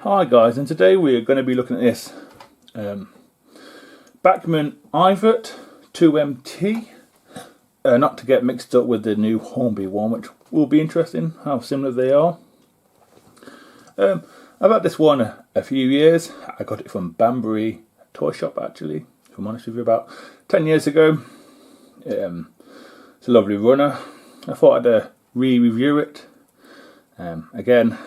Hi guys, and today we are going to be looking at this Bachmann Ivatt 2MT, not to get mixed up with the new Hornby one, which will be interesting how similar they are. I've had this one a few years. I got it from Banbury toy shop, actually, if I'm honest with you, about 10 years ago. It's a lovely runner. I thought I'd re-review it again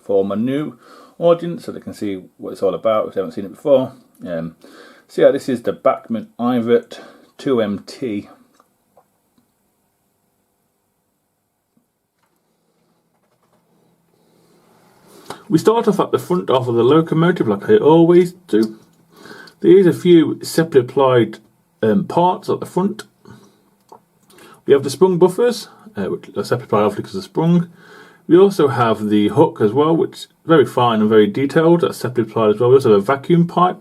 for my new audience, so they can see what it's all about if they haven't seen it before. So yeah, this is the Bachmann Ivatt 2MT. We start off at the front of the locomotive like I always do. There is a few separately applied parts at the front. We have the sprung buffers, which are separately applied obviously because of the sprung. We also have the hook as well, which is very fine and very detailed. That's separately applied as well. We also have a vacuum pipe.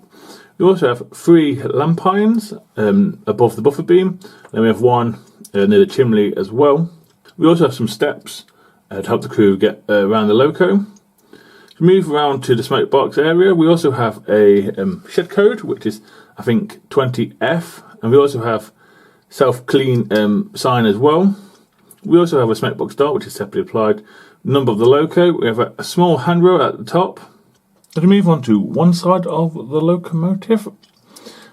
We also have 3 lamp irons above the buffer beam. Then we have one near the chimney as well. We also have some steps to help the crew get around the loco. To move around to the smoke box area, we also have a shed code, which is I think 20F, and we also have self-clean sign as well. We also have a smoke box dart, which is separately applied. Number of the loco. We have a small handrail at the top. As we move on to one side of the locomotive,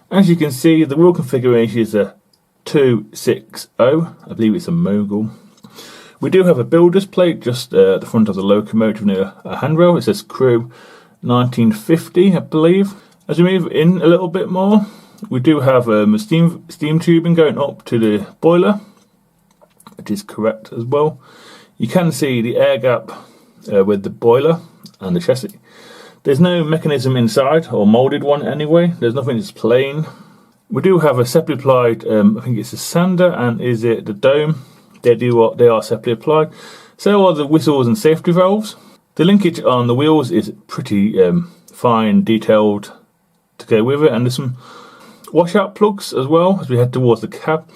as you can see, the wheel configuration is a 260. I believe it's a mogul. We do have a builder's plate just at the front of the locomotive near a handrail. It says crew 1950, I believe. As we move in a little bit more, we do have a steam tubing going up to the boiler, which is correct as well. You can see the air gap with the boiler and the chassis. There's no mechanism inside, or moulded one anyway. There's nothing, it's plain. We do have a separately applied, I think it's a sander, and is it the dome? They are separately applied. So are the whistles and safety valves. The linkage on the wheels is pretty fine, detailed to go with it, and there's some washout plugs as well as we head towards the cab.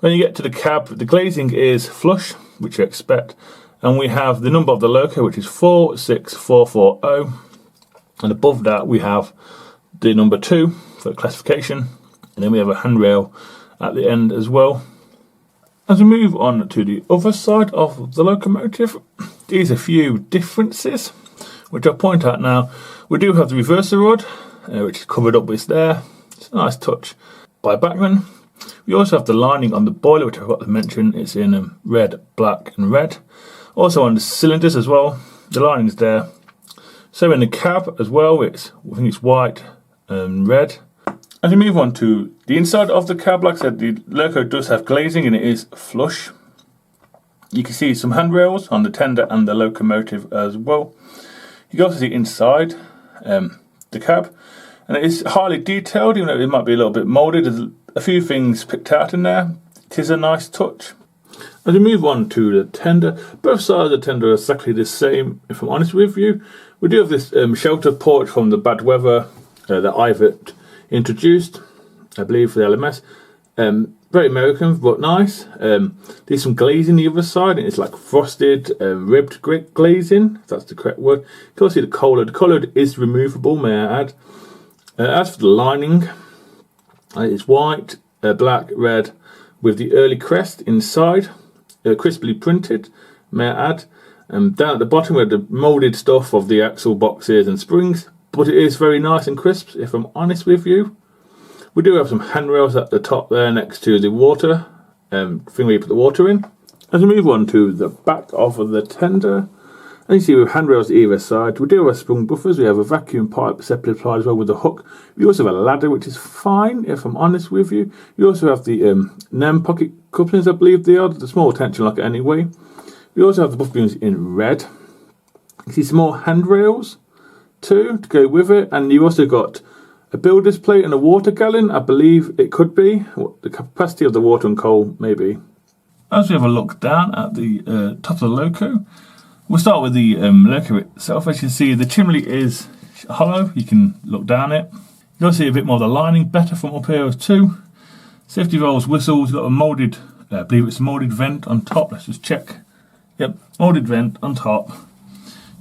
When you get to the cab, the glazing is flush, which you expect, and we have the number of the loco, which is 46440, and above that we have the number 2 for classification, and then we have a handrail at the end as well. As we move on to the other side of the locomotive, there's a few differences which I'll point out now. We do have the reverser rod, which is covered up with there. It's a nice touch by Bachmann. We also have the lining on the boiler, which I forgot to mention. It's in red, black and red. Also on the cylinders as well, the lining's there. So in the cab as well, I think it's white and red. As we move on to the inside of the cab, like I said, the loco does have glazing and it is flush. You can see some handrails on the tender and the locomotive as well. You can also see inside the cab, and it is highly detailed, even though it might be a little bit moulded. There's a few things picked out in there. It is a nice touch. As we move on to the tender, both sides of the tender are exactly the same, if I'm honest with you. We do have this shelter porch from the bad weather that Ivatt introduced, I believe, for the LMS. Very American, but nice. There's some glazing on the other side, and it's like frosted, ribbed glazing, if that's the correct word. You can also see the colour. The colour is removable, may I add. As for the lining, it's white, black, red, with the early crest inside, crisply printed, may I add. Down at the bottom where the moulded stuff of the axle boxes and springs, but it is very nice and crisp, if I'm honest with you. We do have some handrails at the top there next to the water, thing where you put the water in. As we move on to the back of the tender, and you see we have handrails either side. We do have sprung buffers. We have a vacuum pipe separately applied as well with a hook. We also have a ladder, which is fine, if I'm honest with you. We also have the NEM pocket couplings, I believe they are, the small tension lock anyway. We also have the buffer beams in red. You see some more handrails too to go with it, and you've also got a builder's plate and a water gallon, I believe it could be. What the capacity of the water and coal maybe. As we have a look down at the top of the loco, we'll start with the loco itself. As you can see, the chimney is hollow. You can look down it. You'll see a bit more of the lining better from up here too. Safety valves, whistles, got a moulded, I believe it's a moulded vent on top. Let's just check. Yep, moulded vent on top.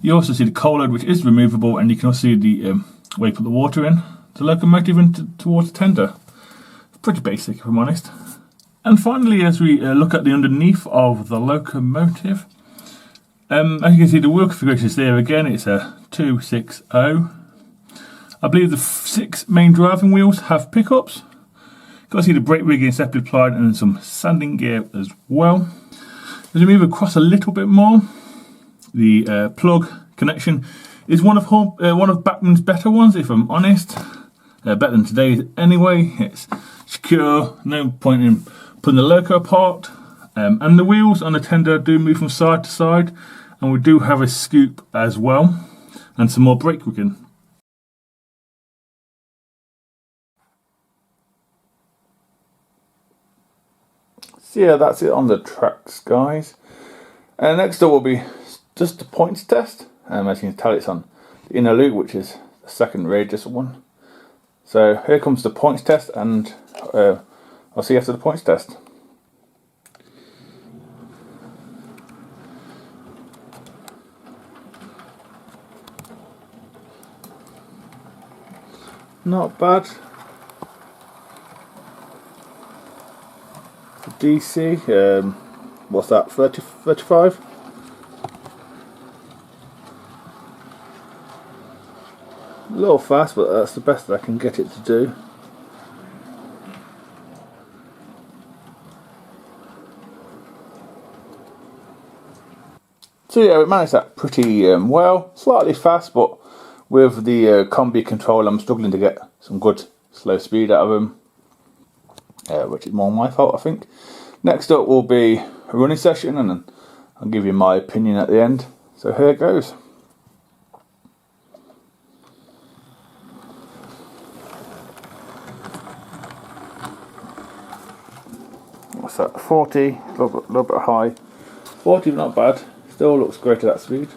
You also see the coal load, which is removable, and you can also see the where you put the water in, the locomotive into towards the tender. Pretty basic, if I'm honest. And finally, as we look at the underneath of the locomotive, as you can see, the wheel configuration is there again. It's a 260. I believe the 6 main driving wheels have pickups. You can see the brake rigging separately applied, and then some sanding gear as well. As we move across a little bit more, the plug connection is one of Bachmann's better ones, if I'm honest. Better than today's anyway. It's secure, no point in pulling the loco apart. And the wheels on the tender do move from side to side, and we do have a scoop as well, and some more brake rigging. So yeah, that's it on the tracks, guys. Next up will be just the points test. As you can tell, it's on the inner loop, which is the second radius one. So here comes the points test, and I'll see you after the points test. Not bad. For DC, what's that, 35? A little fast, but that's the best that I can get it to do. So yeah, we managed that pretty well. Slightly fast, but with the combi control, I'm struggling to get some good slow speed out of them, which is more my fault, I think. Next up will be a running session, and then I'll give you my opinion at the end. So here it goes. What's that? 40, a little bit high. 40, not bad. Still looks great at that speed.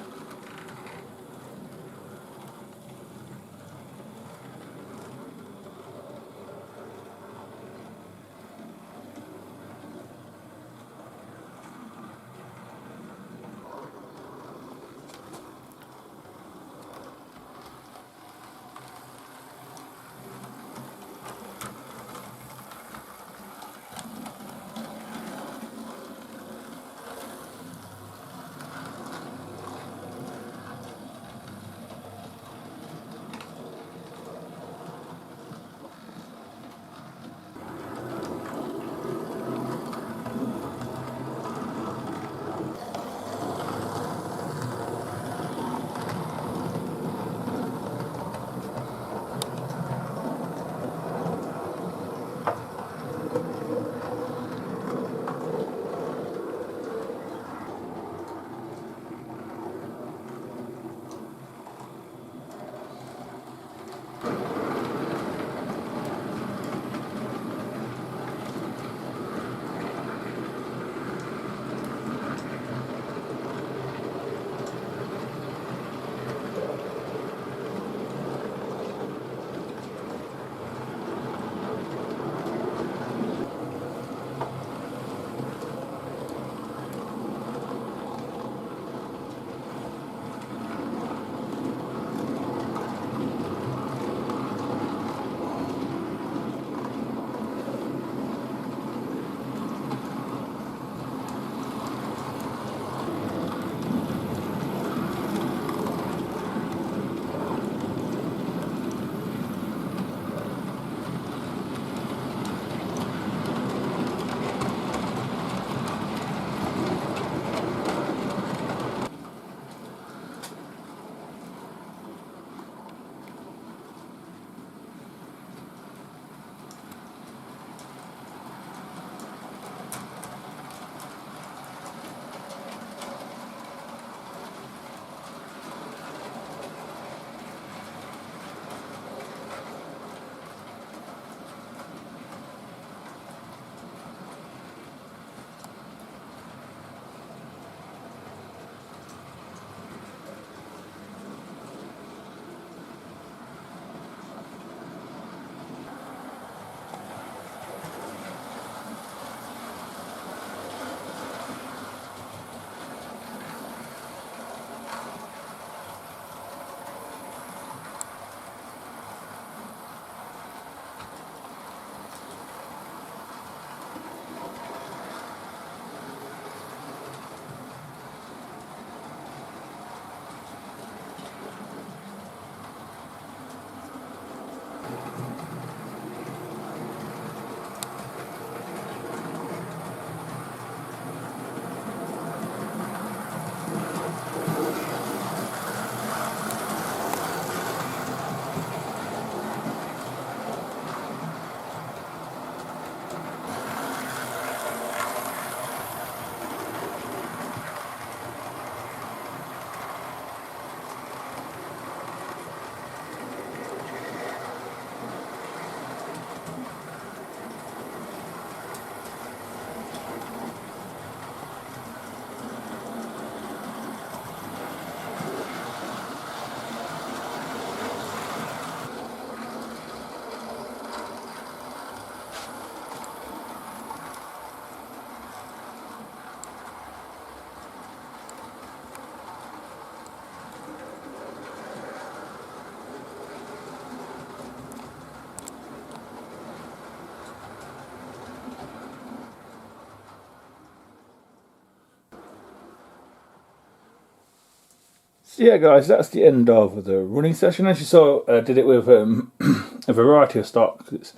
So yeah guys, that's the end of the running session. As you saw, I did it with a variety of stock. It's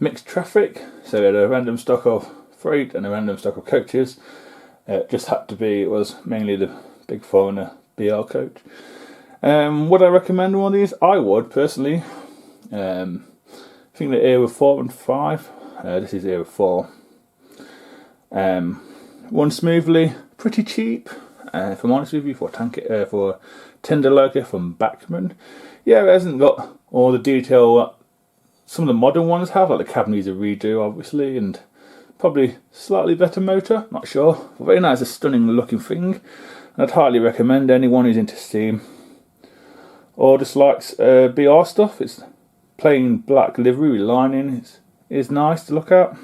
mixed traffic, so we had a random stock of freight and a random stock of coaches. It just had to be, it was mainly the Big 4 and a BL coach. Would I recommend one of these? I would, personally. I think the Era 4 and 5. This is Era 4. Run smoothly, pretty cheap. If I'm honest with you, for tender lurker from Bachmann. Yeah, it hasn't got all the detail that some of the modern ones have, like the cab needs a redo, obviously, and probably slightly better motor, not sure. But very nice, a stunning looking thing. And I'd highly recommend anyone who's into steam or just likes BR stuff. It's plain black livery with lining. It's nice to look at.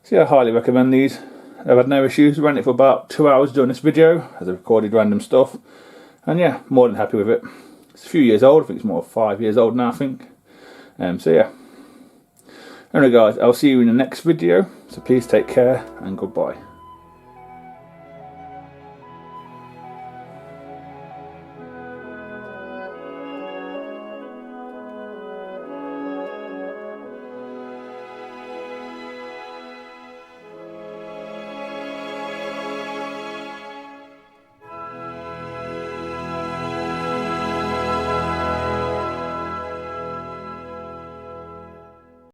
So yeah, I highly recommend these. I've had no issues. Ran it for about 2 hours doing this video as I recorded random stuff. And yeah, more than happy with it. It's a few years old. I think it's more 5 years old now, I think. So yeah. Anyway guys, I'll see you in the next video. So please take care and goodbye.